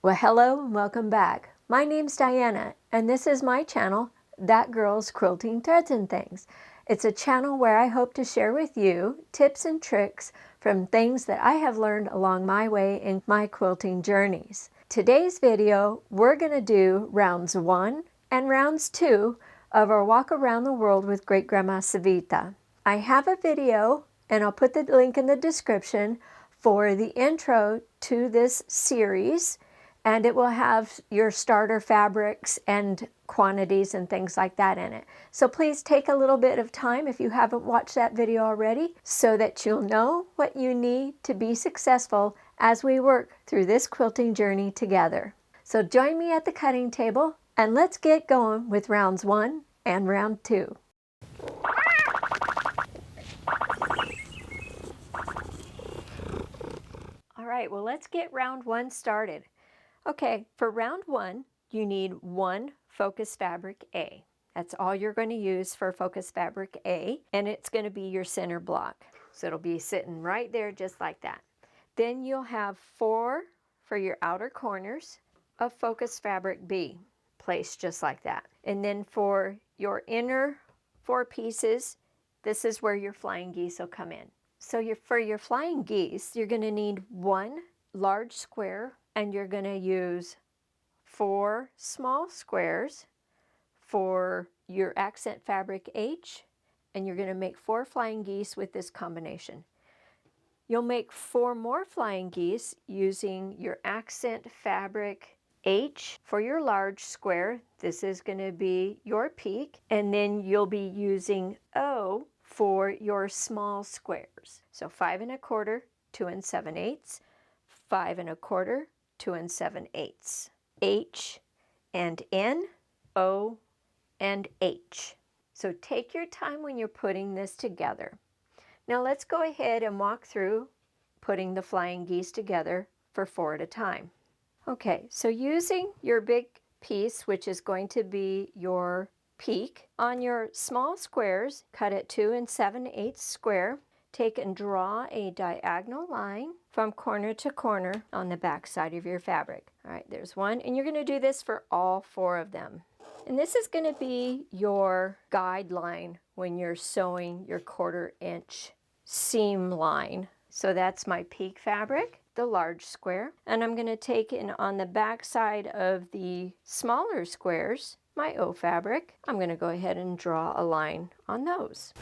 Well, hello and welcome back. My name's Diana, and this is my channel, That Girl's Quilting Threads and Things. It's a channel where I hope to share with you tips and tricks from things that I have learned along my way in my quilting journeys. Today's video, we're going to do rounds 1 and rounds 2 of our walk around the world with Great Grandma Savita. I have a video, and I'll put the link in the description for the intro to this series, and it will have your starter fabrics and quantities and things like that in it. So please take a little bit of time if you haven't watched that video already so that you'll know what you need to be successful as we work through this quilting journey together. So join me at the cutting table and let's get going with rounds 1 and round 2. All right, well, let's get round 1 started. Okay, for round 1, you need 1 focus fabric A. That's all you're going to use for focus fabric A, and it's going to be your center block. So it'll be sitting right there just like that. Then you'll have 4 for your outer corners of focus fabric B, placed just like that. And then for your inner 4 pieces, this is where your flying geese will come in. So for your flying geese, you're going to need 1 large square, and you're going to use 4 small squares for your accent fabric H, and you're going to make 4 flying geese with this combination. You'll make 4 more flying geese using your accent fabric H for your large square. This is going to be your peak, and then you'll be using O for your small squares. So 5 1/4, 2 7/8, 5 1/4, 2 7/8, H and N, O and H. So take your time when you're putting this together. Now let's go ahead and walk through putting the flying geese together for 4 at a time. Okay, so using your big piece, which is going to be your peak, on your small squares, cut it 2 7/8 square. Take and draw a diagonal line from corner to corner on the back side of your fabric. All right, there's 1, and you're going to do this for all 4 of them. And this is going to be your guideline when you're sewing your 1/4 inch seam line. So that's my peak fabric, the large square, and I'm going to take in on the back side of the smaller squares, my O fabric. I'm going to go ahead and draw a line on those.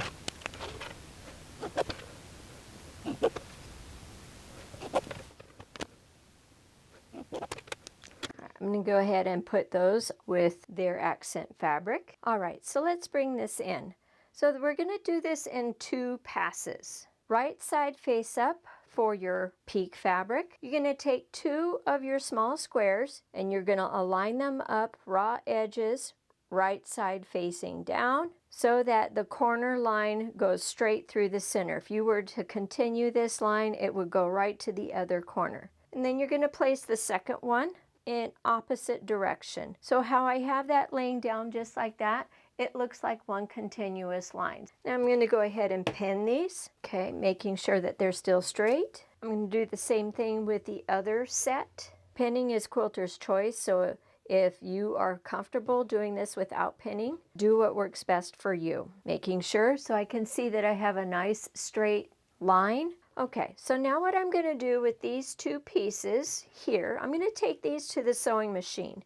I'm going to go ahead and put those with their accent fabric. All right, so let's bring this in. So we're going to do this in 2 passes. Right side face up for your peak fabric. You're going to take 2 of your small squares and you're going to align them up raw edges, right side facing down, so that the corner line goes straight through the center. If you were to continue this line, it would go right to the other corner. And then you're going to place the second one in opposite direction. So how I have that laying down just like that, it looks like one continuous line. Now I'm going to go ahead and pin these, okay, making sure that they're still straight. I'm going to do the same thing with the other set. Pinning is quilter's choice, so if you are comfortable doing this without pinning, do what works best for you. Making sure so I can see that I have a nice straight line. Okay, so now what I'm going to do with these 2 pieces here, I'm going to take these to the sewing machine.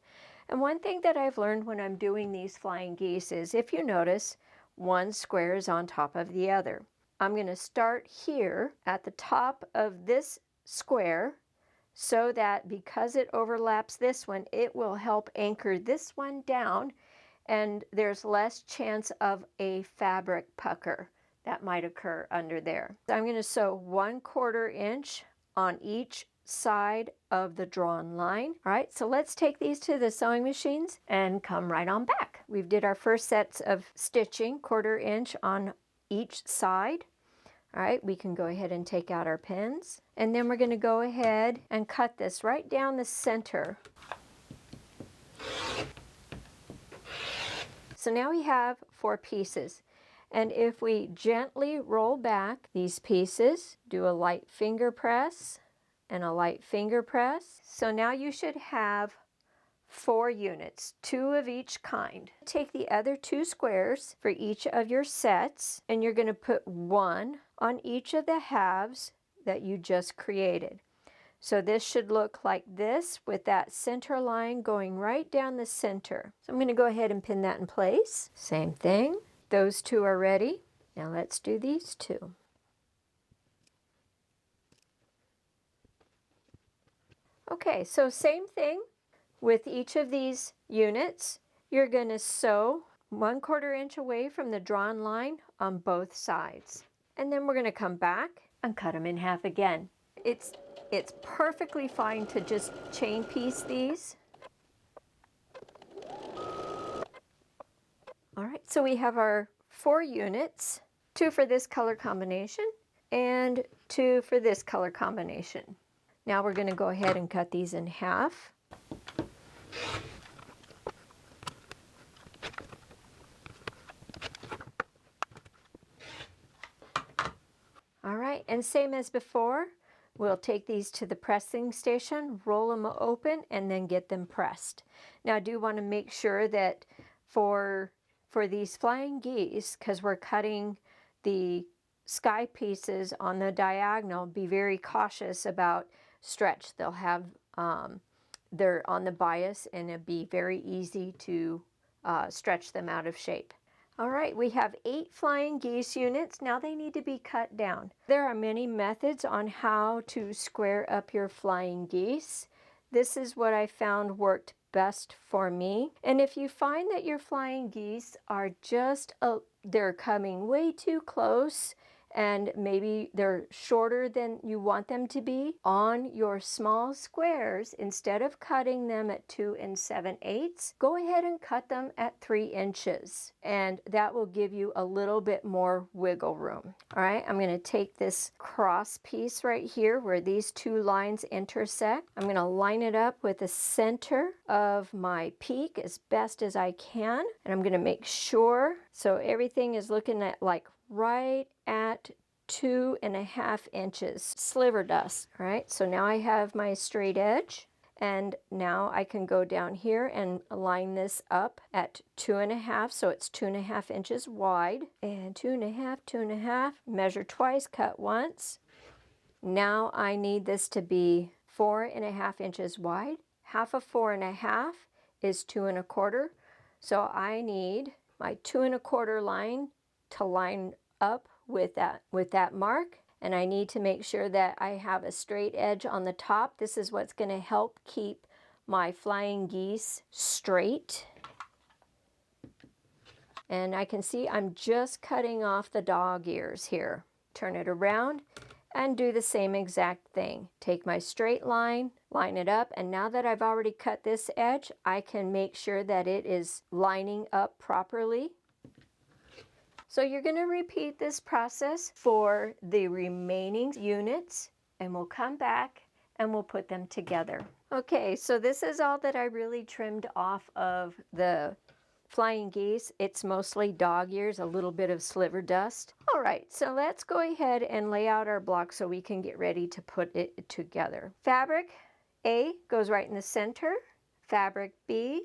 And one thing that I've learned when I'm doing these flying geese is, if you notice, 1 square is on top of the other. I'm going to start here at the top of this square so that because it overlaps this one, it will help anchor this one down and there's less chance of a fabric pucker that might occur under there. So I'm going to sew 1/4 inch on each side of the drawn line. All right, so let's take these to the sewing machines and come right on back. We've did our first sets of stitching, 1/4 inch on each side. All right, we can go ahead and take out our pins, and then we're going to go ahead and cut this right down the center. So now we have 4 pieces. And if we gently roll back these pieces, do a light finger press, and a light finger press. So now you should have 4 units, 2 of each kind. Take the other 2 squares for each of your sets, and you're going to put 1 on each of the halves that you just created. So this should look like this with that center line going right down the center. So I'm going to go ahead and pin that in place. Same thing. Those 2 are ready. Now let's do these 2. Okay, so same thing with each of these units. You're going to sew 1/4 inch away from the drawn line on both sides. And then we're going to come back and cut them in half again. It's perfectly fine to just chain piece these. All right, so we have our 4 units, 2 for this color combination and 2 for this color combination. Now we're going to go ahead and cut these in half. All right, and same as before, we'll take these to the pressing station, roll them open, and then get them pressed. Now I do want to make sure that for these flying geese, because we're cutting the sky pieces on the diagonal, be very cautious about stretch. They'll have, they're on the bias, and it'd be very easy to stretch them out of shape. All right, we have 8 flying geese units. Now they need to be cut down. There are many methods on how to square up your flying geese. This is what I found worked best for me. And if you find that your flying geese are just, they're coming way too close, and maybe they're shorter than you want them to be, on your small squares, instead of cutting them at 2 7/8, go ahead and cut them at 3 inches, and that will give you a little bit more wiggle room. All right, I'm going to take this cross piece right here where these 2 lines intersect. I'm going to line it up with the center of my peak as best as I can, and I'm going to make sure so everything is looking at like right at 2.5 inches sliver dust. All right, so now I have my straight edge, and now I can go down here and line this up at 2.5, so it's 2.5 inches wide, and 2.5, 2.5, measure twice, cut once. Now I need this to be 4.5 inches wide. Half of 4.5 is 2.25, so I need my 2.25 line to line up with that mark, and I need to make sure that I have a straight edge on the top. This is what's going to help keep my flying geese straight. And I can see I'm just cutting off the dog ears here. Turn it around and do the same exact thing. Take my straight line, line it up, and now that I've already cut this edge, I can make sure that it is lining up properly. So you're going to repeat this process for the remaining units, and we'll come back and we'll put them together. Okay, so this is all that I really trimmed off of the flying geese. It's mostly dog ears, a little bit of sliver dust. All right, so let's go ahead and lay out our block so we can get ready to put it together. Fabric A goes right in the center. Fabric B,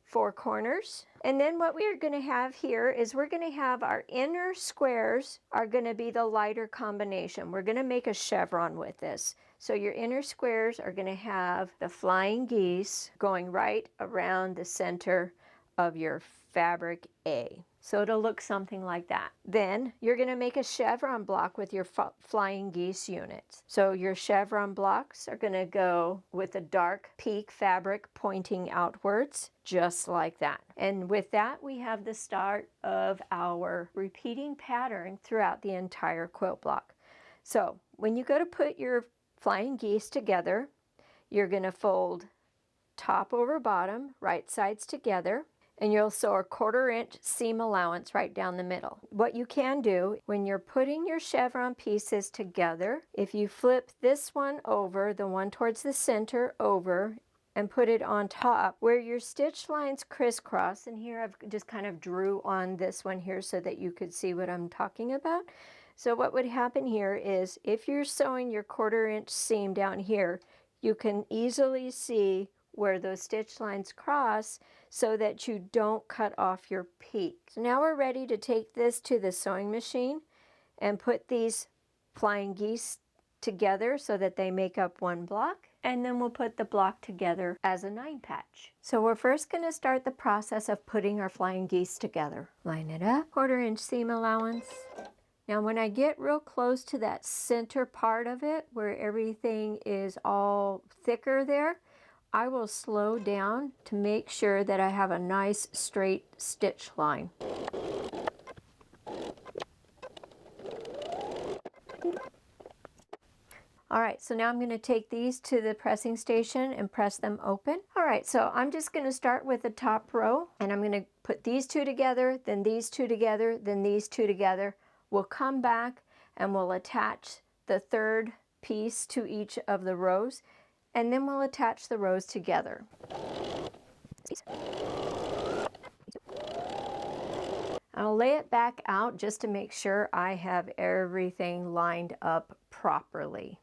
4 corners. And then what we are going to have here is we're going to have our inner squares are going to be the lighter combination. We're going to make a chevron with this. So your inner squares are going to have the flying geese going right around the center of your fabric A. So it'll look something like that. Then you're going to make a chevron block with your flying geese units. So your chevron blocks are going to go with the dark peak fabric pointing outwards, just like that. And with that, we have the start of our repeating pattern throughout the entire quilt block. So when you go to put your flying geese together, you're going to fold top over bottom, right sides together, and you'll sew a 1/4 inch seam allowance right down the middle. What you can do when you're putting your chevron pieces together, if you flip this one over, the one towards the center over, and put it on top where your stitch lines crisscross, and here I've just kind of drew on this one here so that you could see what I'm talking about. So what would happen here is if you're sewing your 1/4 inch seam down here, you can easily see where those stitch lines cross so that you don't cut off your peak. So now we're ready to take this to the sewing machine and put these flying geese together so that they make up one block, and then we'll put the block together as a 9 patch. So we're first going to start the process of putting our flying geese together. Line it up, 1/4 inch seam allowance. Now when I get real close to that center part of it where everything is all thicker there, I will slow down to make sure that I have a nice straight stitch line. All right, so now I'm going to take these to the pressing station and press them open. All right, so I'm just going to start with the top row, and I'm going to put these two together, then these two together, then these two together. We'll come back and we'll attach the 3rd piece to each of the rows, and then we'll attach the rows together. I'll lay it back out just to make sure I have everything lined up properly.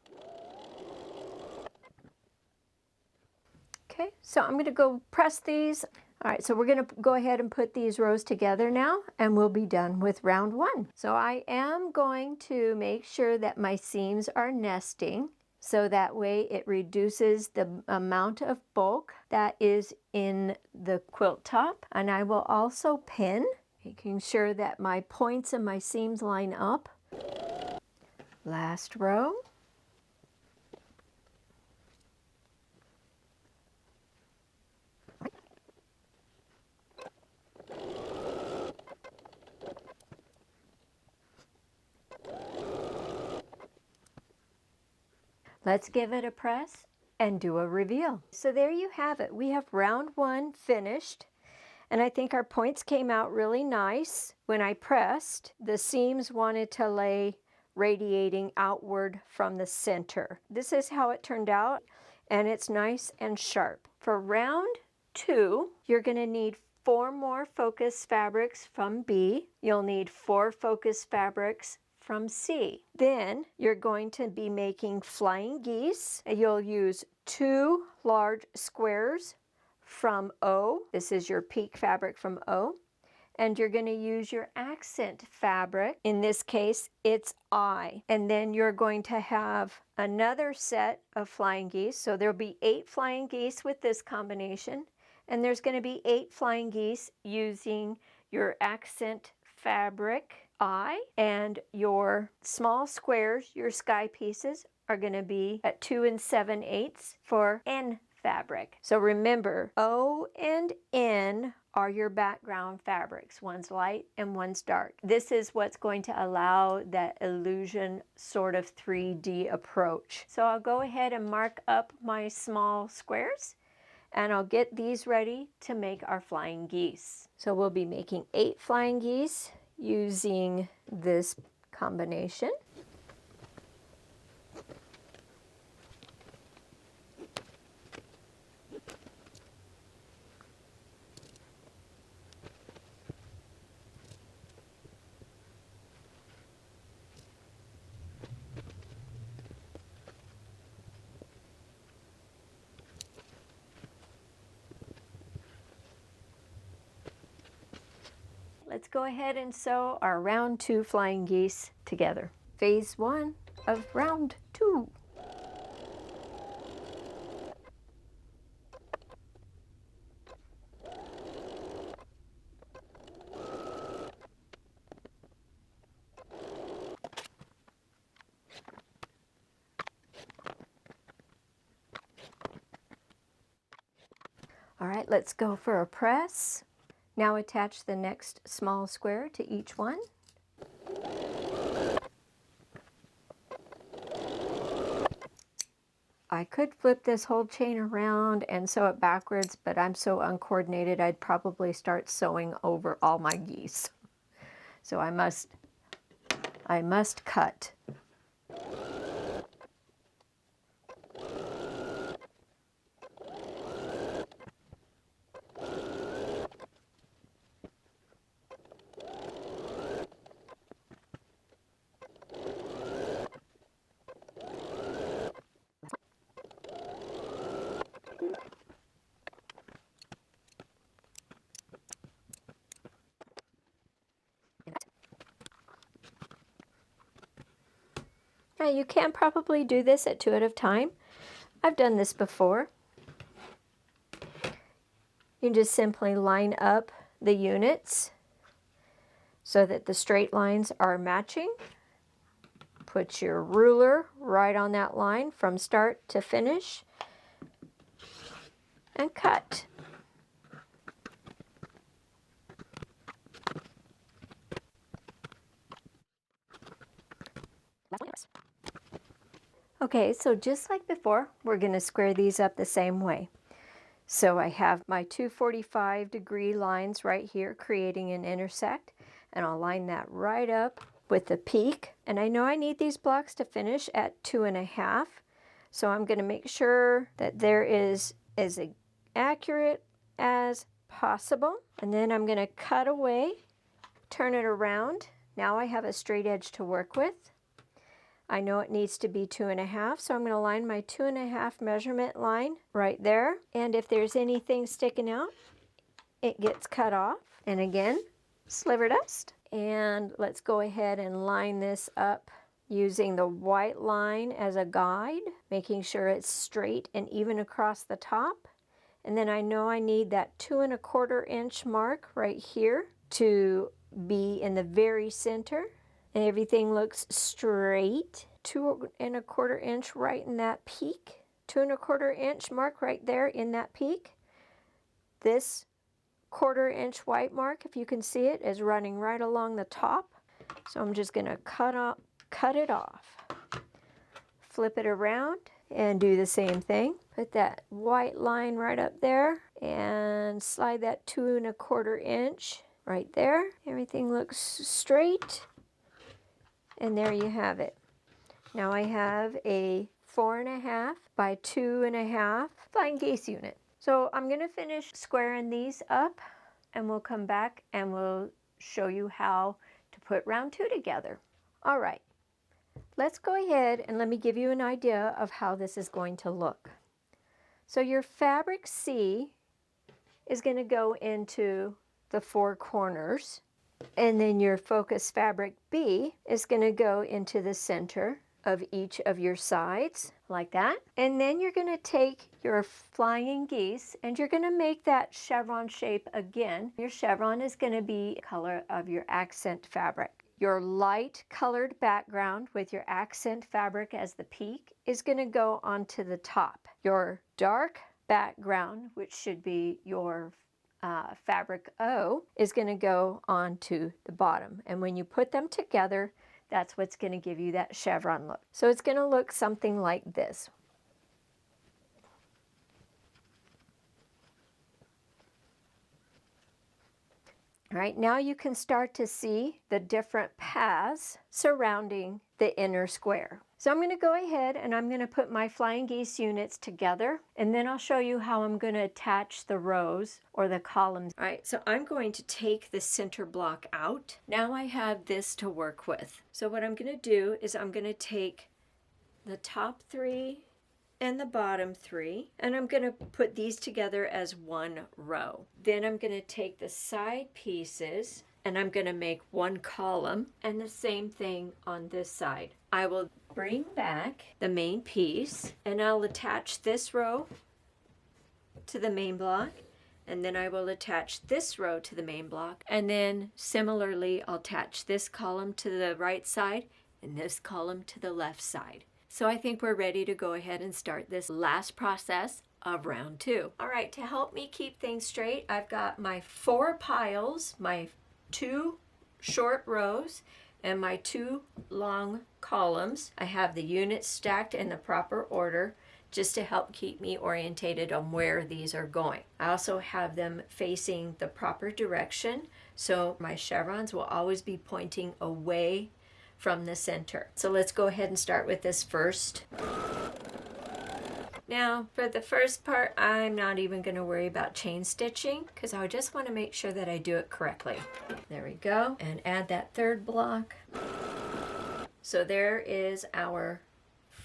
Okay, so I'm going to go press these. All right, so we're going to go ahead and put these rows together now, and we'll be done with round 1. So I am going to make sure that my seams are nesting, so that way it reduces the amount of bulk that is in the quilt top. And I will also pin, making sure that my points and my seams line up. Last row. Let's give it a press and do a reveal. So there you have it. We have round 1 finished, and I think our points came out really nice. When I pressed, the seams wanted to lay radiating outward from the center. This is how it turned out, and it's nice and sharp. For round 2, you're going to need 4 more focus fabrics from B. You'll need 4 focus fabrics from C. Then you're going to be making flying geese. You'll use 2 large squares from O. This is your peak fabric from O. And you're going to use your accent fabric. In this case, it's I. And then you're going to have another set of flying geese. So there'll be 8 flying geese with this combination. And there's going to be 8 flying geese using your accent fabric I, and your small squares, your sky pieces, are going to be at 2 7/8 for N fabric. So remember, O and N are your background fabrics. One's light and one's dark. This is what's going to allow that illusion sort of 3D approach. So I'll go ahead and mark up my small squares, and I'll get these ready to make our flying geese. So we'll be making 8 flying geese using this combination. Let's go ahead and sew our round 2 flying geese together. Phase 1 of round 2. All right, let's go for a press. Now attach the next small square to each one. I could flip this whole chain around and sew it backwards, but I'm so uncoordinated I'd probably start sewing over all my geese. So I must cut. Now you can probably do this at 2 at a time. I've done this before. You just simply line up the units so that the straight lines are matching. Put your ruler right on that line from start to finish and cut. Okay, so just like before, we're going to square these up the same way. So I have my 245-degree lines right here creating an intersect, and I'll line that right up with the peak. And I know I need these blocks to finish at 2.5, so I'm going to make sure that there is as accurate as possible. And then I'm going to cut away, turn it around. Now I have a straight edge to work with. I know it needs to be 2.5, so I'm going to line my 2.5 measurement line right there. And if there's anything sticking out, it gets cut off. And again, sliver dust. And let's go ahead and line this up using the white line as a guide, making sure it's straight and even across the top. And then I know I need that 2.25 inch mark right here to be in the very center. And everything looks straight. 2.25 inch right in that peak. 2.25 inch mark right there in that peak. This 1/4 inch white mark, if you can see it, is running right along the top. So I'm just going to cut it off. Flip it around and do the same thing. Put that white line right up there and slide that 2.25 inch right there. Everything looks straight. And there you have it. Now I have a 4.5 by 2.5 flying geese unit. So I'm going to finish squaring these up, and we'll come back and we'll show you how to put round 2 together. All right, let's go ahead and let me give you an idea of how this is going to look. So your fabric C is going to go into the 4 corners. And then your focus fabric B is going to go into the center of each of your sides, like that. And then you're going to take your flying geese and you're going to make that chevron shape again. Your chevron is going to be the color of your accent fabric. Your light colored background with your accent fabric as the peak is going to go onto the top. Your dark background, which should be your fabric O, is going to go onto the bottom. And when you put them together, that's what's going to give you that chevron look. So it's going to look something like this. All right, now you can start to see the different paths surrounding the inner square. So I'm going to go ahead and I'm going to put my flying geese units together, and then I'll show you how I'm going to attach the rows or the columns. All right, so I'm going to take the center block out. Now I have this to work with. So what I'm going to do is I'm going to take the top 3 and the bottom 3, and I'm going to put these together as one row. Then I'm going to take the side pieces and I'm going to make one column, and the same thing on this side. I will bring back the main piece and I'll attach this row to the main block, and then I will attach this row to the main block, and then similarly I'll attach this column to the right side and this column to the left side. So I think we're ready to go ahead and start this last process of round 2. All right, to help me keep things straight, I've got my 4 piles, my 2 short rows, and my 2 long columns. I have the units stacked in the proper order just to help keep me orientated on where these are going. I also have them facing the proper direction, so my chevrons will always be pointing away from the center. So let's go ahead and start with this first. Now for the first part, I'm not even going to worry about chain stitching because I just want to make sure that I do it correctly. There we go, and add that 3rd block. So there is our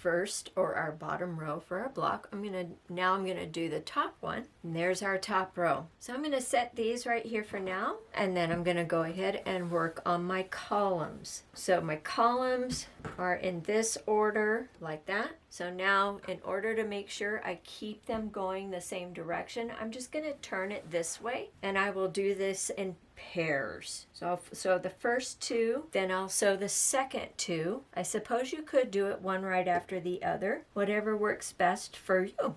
first or our bottom row for our block. Now I'm gonna do the top one, and there's our top row. So I'm gonna set these right here for now, and then I'm gonna go ahead and work on my columns. So my columns are in this order, like that. So now, in order to make sure I keep them going the same direction, I'm just gonna turn it this way, and I will do this in pairs. So the first two, then I'll sew the second two. I suppose you could do it one right after the other, whatever works best for you.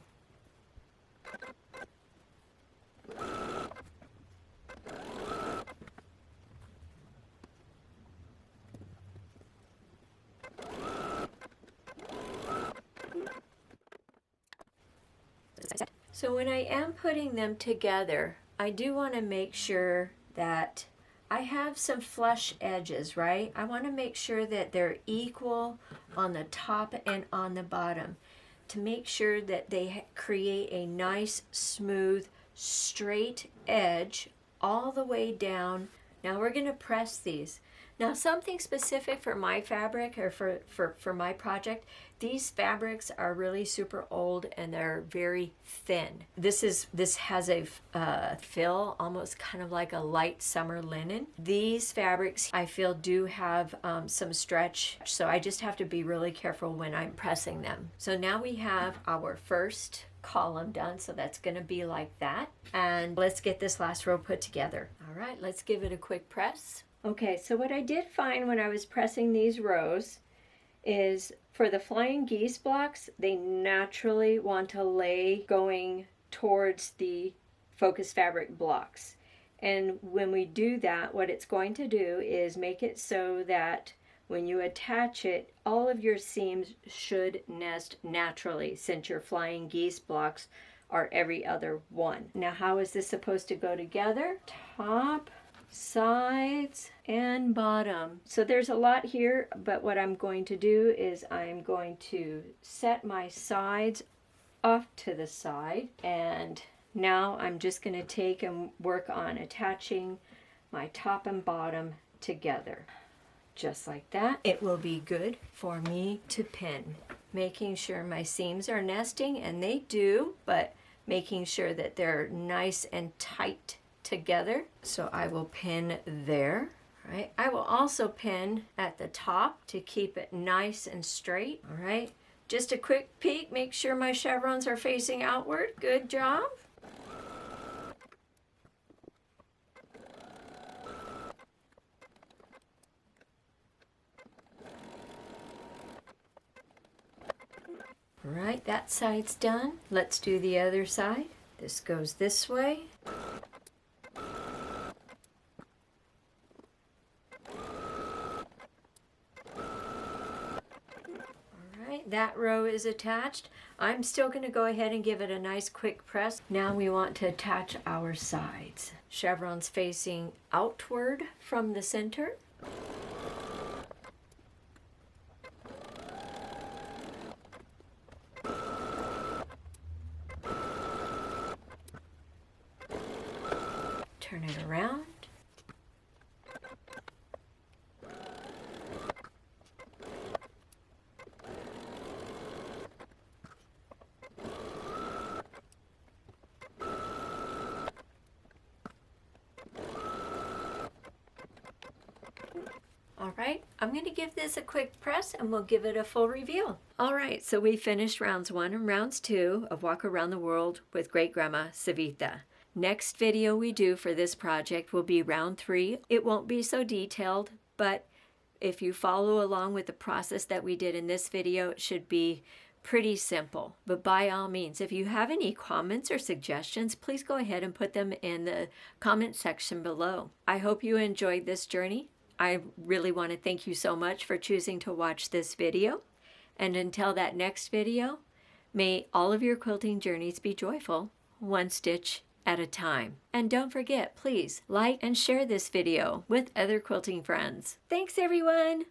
So when I am putting them together, I do want to make sure that I have some flush edges, right? I want to make sure that they're equal on the top and on the bottom to make sure that they create a nice, smooth, straight edge all the way down. Now we're going to press these. Now something specific for my fabric or for my project, these fabrics are really super old and they're very thin. This has a fill, almost kind of like a light summer linen. These fabrics I feel do have some stretch, so I just have to be really careful when I'm pressing them. So now we have our first column done, so that's going to be like that. And let's get this last row put together. All right, let's give it a quick press. Okay, so what I did find when I was pressing these rows is for the flying geese blocks, they naturally want to lay going towards the focus fabric blocks. And when we do that, what it's going to do is make it so that when you attach it, all of your seams should nest naturally, since your flying geese blocks are every other one. Now, how is this supposed to go together? Top, sides, and bottom. So there's a lot here, but what I'm going to do is I'm going to set my sides off to the side, and now I'm just going to take and work on attaching my top and bottom together. Just like that. It will be good for me to pin, making sure my seams are nesting, and they do, but making sure that they're nice and tight together. So I will pin there. Right. I will also pin at the top to keep it nice and straight. All right. Just a quick peek, make sure my chevrons are facing outward. Good job. All right, that side's done. Let's do the other side. This goes this way. That row is attached. I'm still going to go ahead and give it a nice quick press. Now we want to attach our sides. Chevrons facing outward from the center. Turn it around. All right, I'm going to give this a quick press and we'll give it a full review. All right, so we finished rounds 1 and rounds 2 of Walk Around the World with Great Grandma Savita. Next video we do for this project will be round 3. It won't be so detailed, but if you follow along with the process that we did in this video, it should be pretty simple. But by all means, if you have any comments or suggestions, please go ahead and put them in the comment section below. I hope you enjoyed this journey. I really want to thank you so much for choosing to watch this video. And until that next video, may all of your quilting journeys be joyful, one stitch at a time. And don't forget, please like and share this video with other quilting friends. Thanks, everyone!